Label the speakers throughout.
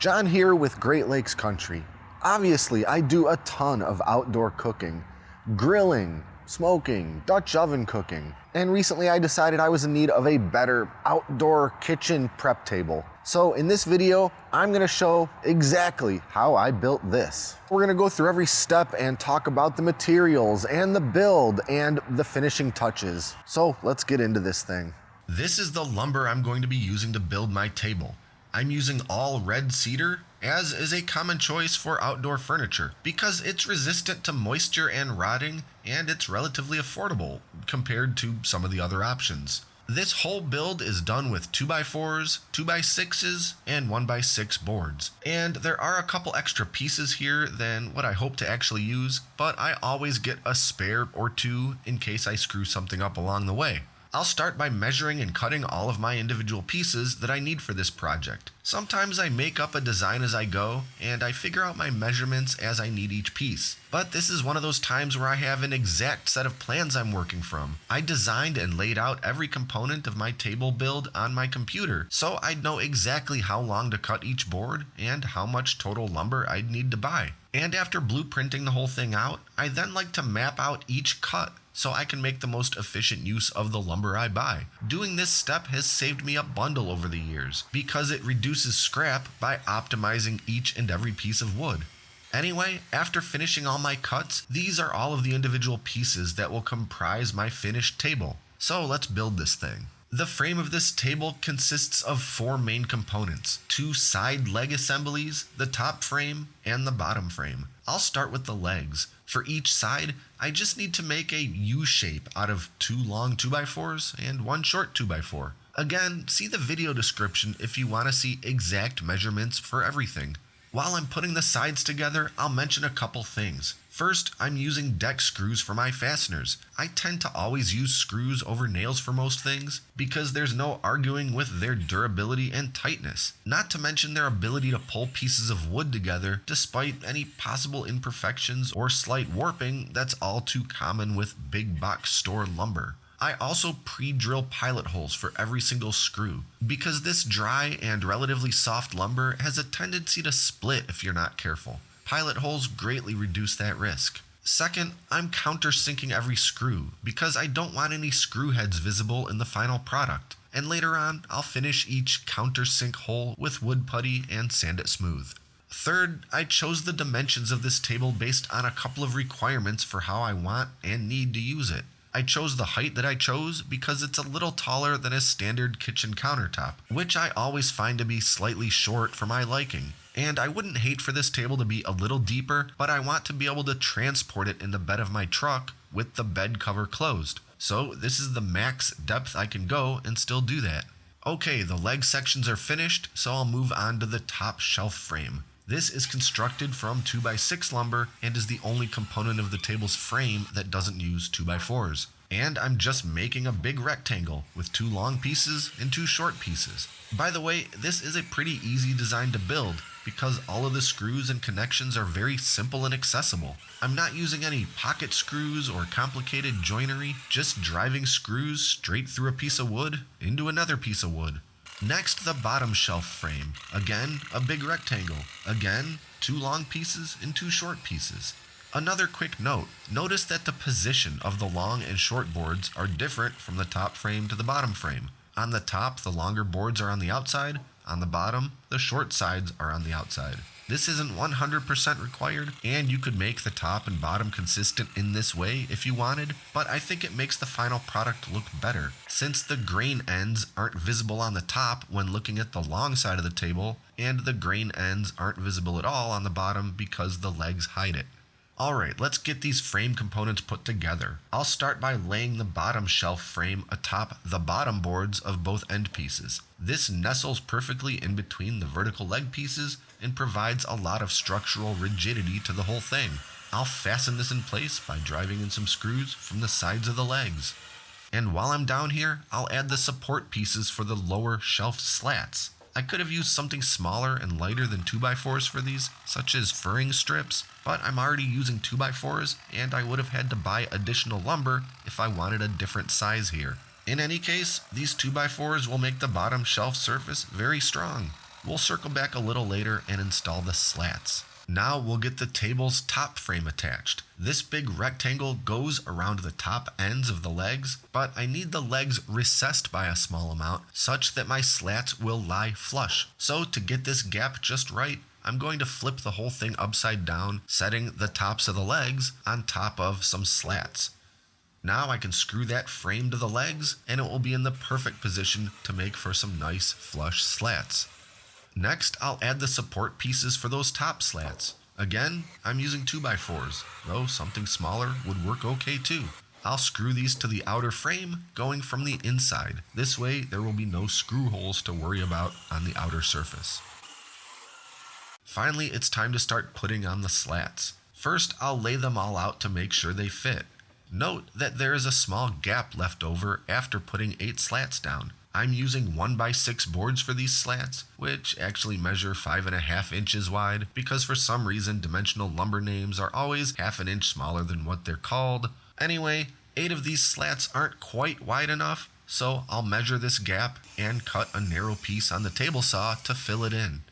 Speaker 1: John here with Great Lakes Country. Obviously, I do a ton of outdoor cooking, grilling, smoking, Dutch oven cooking, and recently I decided I was in need of a better outdoor kitchen prep table. So in this video, I'm gonna show exactly how I built this. We're gonna go through every step and talk about the materials and the build and the finishing touches. So let's get into this thing. This is the lumber I'm going to be using to build my table. I'm using all red cedar, as is a common choice for outdoor furniture, because it's resistant to moisture and rotting, and it's relatively affordable compared to some of the other options. This whole build is done with 2x4s, 2x6s, and 1x6 boards. And there are a couple extra pieces here than what I hope to actually use, but I always get a spare or two in case I screw something up along the way. I'll start by measuring and cutting all of my individual pieces that I need for this project. Sometimes I make up a design as I go, and I figure out my measurements as I need each piece. But this is one of those times where I have an exact set of plans I'm working from. I designed and laid out every component of my table build on my computer, so I'd know exactly how long to cut each board and how much total lumber I'd need to buy. And after blueprinting the whole thing out, I then like to map out each cut so I can make the most efficient use of the lumber I buy. Doing this step has saved me a bundle over the years because it reduces scrap by optimizing each and every piece of wood. Anyway, after finishing all my cuts, these are all of the individual pieces that will comprise my finished table. So let's build this thing. The frame of this table consists of 4 main components: 2 side leg assemblies, the top frame, and the bottom frame. I'll start with the legs. For each side, I just need to make a U shape out of 2 long 2x4s and 1 short 2x4. Again, see the video description if you want to see exact measurements for everything. While I'm putting the sides together, I'll mention a couple things. First, I'm using deck screws for my fasteners. I tend to always use screws over nails for most things because there's no arguing with their durability and tightness, not to mention their ability to pull pieces of wood together despite any possible imperfections or slight warping that's all too common with big box store lumber. I also pre-drill pilot holes for every single screw because this dry and relatively soft lumber has a tendency to split if you're not careful. Pilot holes greatly reduce that risk. Second, I'm countersinking every screw because I don't want any screw heads visible in the final product. And later on, I'll finish each countersink hole with wood putty and sand it smooth. Third, I chose the dimensions of this table based on a couple of requirements for how I want and need to use it. I chose the height that I chose because it's a little taller than a standard kitchen countertop, which I always find to be slightly short for my liking. And I wouldn't hate for this table to be a little deeper, but I want to be able to transport it in the bed of my truck with the bed cover closed. So this is the max depth I can go and still do that. Okay, the leg sections are finished, so I'll move on to the top shelf frame. This is constructed from 2x6 lumber and is the only component of the table's frame that doesn't use 2x4s. And I'm just making a big rectangle with 2 long pieces and 2 short pieces. By the way, this is a pretty easy design to build because all of the screws and connections are very simple and accessible. I'm not using any pocket screws or complicated joinery, just driving screws straight through a piece of wood into another piece of wood. Next, the bottom shelf frame. Again, a big rectangle. Again, 2 long pieces and 2 short pieces. Another quick note, notice that the position of the long and short boards are different from the top frame to the bottom frame. On the top, the longer boards are on the outside. On the bottom, the short sides are on the outside. This isn't 100% required, and you could make the top and bottom consistent in this way if you wanted, but I think it makes the final product look better, since the grain ends aren't visible on the top when looking at the long side of the table, and the grain ends aren't visible at all on the bottom because the legs hide it. Alright, let's get these frame components put together. I'll start by laying the bottom shelf frame atop the bottom boards of both end pieces. This nestles perfectly in between the vertical leg pieces and provides a lot of structural rigidity to the whole thing. I'll fasten this in place by driving in some screws from the sides of the legs. And while I'm down here, I'll add the support pieces for the lower shelf slats. I could have used something smaller and lighter than 2x4s for these, such as furring strips, but I'm already using 2x4s and I would have had to buy additional lumber if I wanted a different size here. In any case, these 2x4s will make the bottom shelf surface very strong. We'll circle back a little later and install the slats. Now we'll get the table's top frame attached. This big rectangle goes around the top ends of the legs, but I need the legs recessed by a small amount such that my slats will lie flush. So to get this gap just right, I'm going to flip the whole thing upside down, setting the tops of the legs on top of some slats. Now I can screw that frame to the legs and it will be in the perfect position to make for some nice flush slats. Next, I'll add the support pieces for those top slats. Again, I'm using 2x4s, though something smaller would work okay too. I'll screw these to the outer frame going from the inside. This way there will be no screw holes to worry about on the outer surface. Finally, it's time to start putting on the slats. First, I'll lay them all out to make sure they fit. Note that there is a small gap left over after putting 8 slats down. I'm using 1x6 boards for these slats, which actually measure 5.5 inches wide because for some reason dimensional lumber names are always half an inch smaller than what they're called. Anyway, 8 of these slats aren't quite wide enough, so I'll measure this gap and cut a narrow piece on the table saw to fill it in.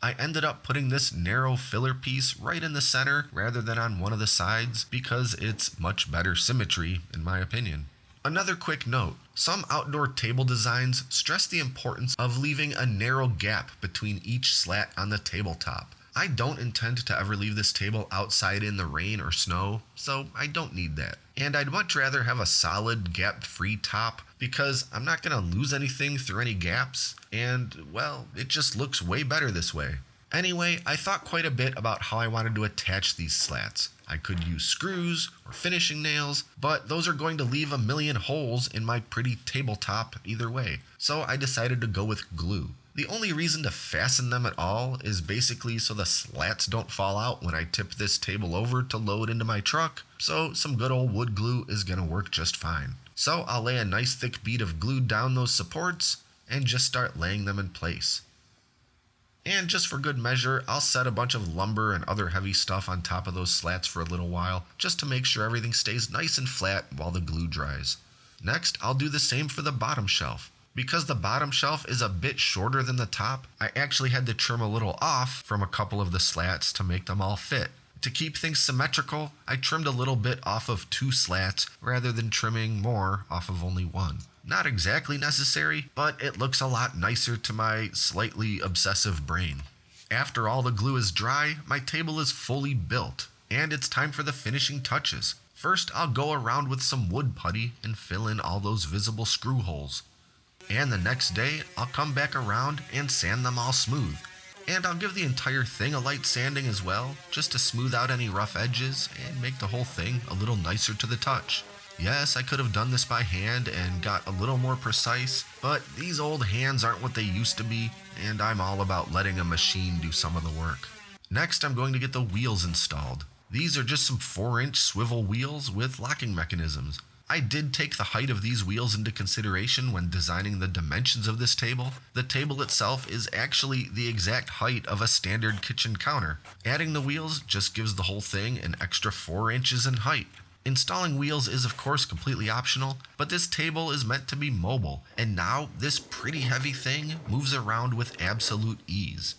Speaker 1: I ended up putting this narrow filler piece right in the center rather than on one of the sides because it's much better symmetry in my opinion. Another quick note, some outdoor table designs stress the importance of leaving a narrow gap between each slat on the tabletop. I don't intend to ever leave this table outside in the rain or snow, so I don't need that. And I'd much rather have a solid gap-free top because I'm not going to lose anything through any gaps, and well, it just looks way better this way. Anyway, I thought quite a bit about how I wanted to attach these slats. I could use screws or finishing nails, but those are going to leave a million holes in my pretty tabletop either way, so I decided to go with glue. The only reason to fasten them at all is basically so the slats don't fall out when I tip this table over to load into my truck, so some good old wood glue is going to work just fine. So I'll lay a nice thick bead of glue down those supports and just start laying them in place. And just for good measure, I'll set a bunch of lumber and other heavy stuff on top of those slats for a little while, just to make sure everything stays nice and flat while the glue dries. Next, I'll do the same for the bottom shelf. Because the bottom shelf is a bit shorter than the top, I actually had to trim a little off from a couple of the slats to make them all fit. To keep things symmetrical, I trimmed a little bit off of 2 slats rather than trimming more off of only 1. Not exactly necessary, but it looks a lot nicer to my slightly obsessive brain. After all the glue is dry, my table is fully built, and it's time for the finishing touches. First, I'll go around with some wood putty and fill in all those visible screw holes. And the next day, I'll come back around and sand them all smooth. And I'll give the entire thing a light sanding as well, just to smooth out any rough edges and make the whole thing a little nicer to the touch. Yes, I could have done this by hand and got a little more precise, but these old hands aren't what they used to be, and I'm all about letting a machine do some of the work. Next, I'm going to get the wheels installed. These are just some 4-inch swivel wheels with locking mechanisms. I did take the height of these wheels into consideration when designing the dimensions of this table. The table itself is actually the exact height of a standard kitchen counter. Adding the wheels just gives the whole thing an extra 4 inches in height. Installing wheels is of course completely optional, but this table is meant to be mobile, and now this pretty heavy thing moves around with absolute ease.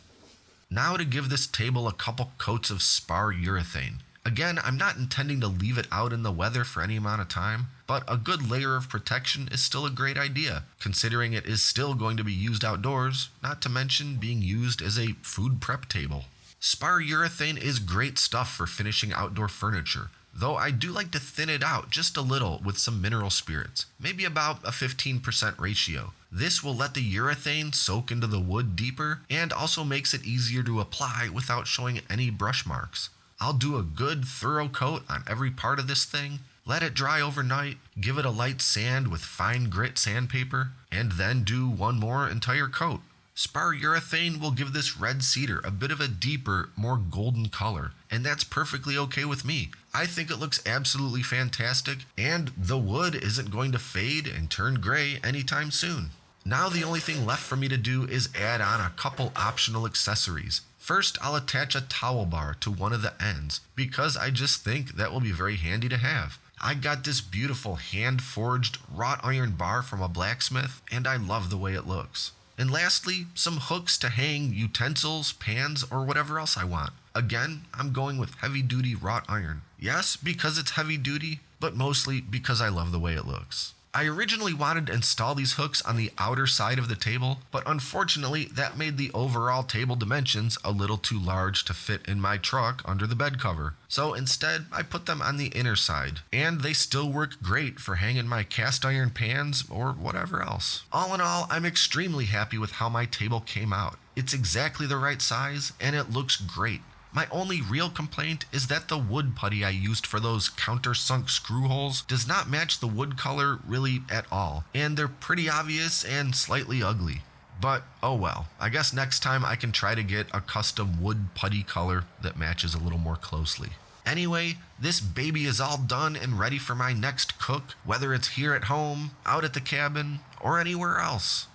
Speaker 1: Now to give this table a couple coats of spar urethane. Again, I'm not intending to leave it out in the weather for any amount of time, but a good layer of protection is still a great idea, considering it is still going to be used outdoors, not to mention being used as a food prep table. Spar urethane is great stuff for finishing outdoor furniture, though I do like to thin it out just a little with some mineral spirits, maybe about a 15% ratio. This will let the urethane soak into the wood deeper and also makes it easier to apply without showing any brush marks. I'll do a good thorough coat on every part of this thing, let it dry overnight, give it a light sand with fine grit sandpaper, and then do one more entire coat. Spar urethane will give this red cedar a bit of a deeper, more golden color, and that's perfectly okay with me. I think it looks absolutely fantastic, and the wood isn't going to fade and turn gray anytime soon. Now the only thing left for me to do is add on a couple optional accessories. First, I'll attach a towel bar to one of the ends, because I just think that will be very handy to have. I got this beautiful hand-forged wrought iron bar from a blacksmith, and I love the way it looks. And lastly, some hooks to hang utensils, pans, or whatever else I want. Again, I'm going with heavy duty wrought iron. Yes, because it's heavy duty, but mostly because I love the way it looks. I originally wanted to install these hooks on the outer side of the table, but unfortunately that made the overall table dimensions a little too large to fit in my truck under the bed cover. So instead, I put them on the inner side, and they still work great for hanging my cast iron pans or whatever else. All in all, I'm extremely happy with how my table came out. It's exactly the right size, and it looks great. My only real complaint is that the wood putty I used for those countersunk screw holes does not match the wood color really at all, and they're pretty obvious and slightly ugly. But oh well, I guess next time I can try to get a custom wood putty color that matches a little more closely. Anyway, this baby is all done and ready for my next cook, whether it's here at home, out at the cabin, or anywhere else.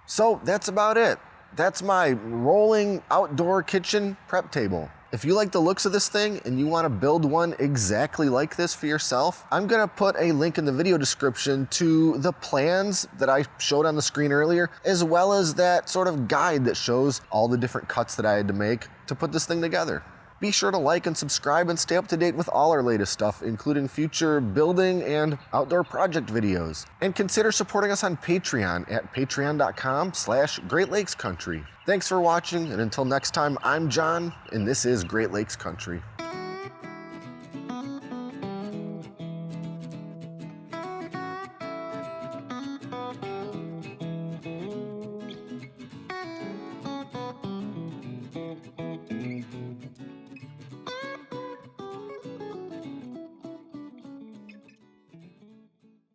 Speaker 1: So that's about it. That's my rolling outdoor kitchen prep table. If you like the looks of this thing and you want to build one exactly like this for yourself, I'm going to put a link in the video description to the plans that I showed on the screen earlier, as well as that sort of guide that shows all the different cuts that I had to make to put this thing together. Be sure to like and subscribe and stay up to date with all our latest stuff, including future building and outdoor project videos. And consider supporting us on Patreon at patreon.com/Great Lakes Country. Thanks for watching, and until next time, I'm John, and this is Great Lakes Country.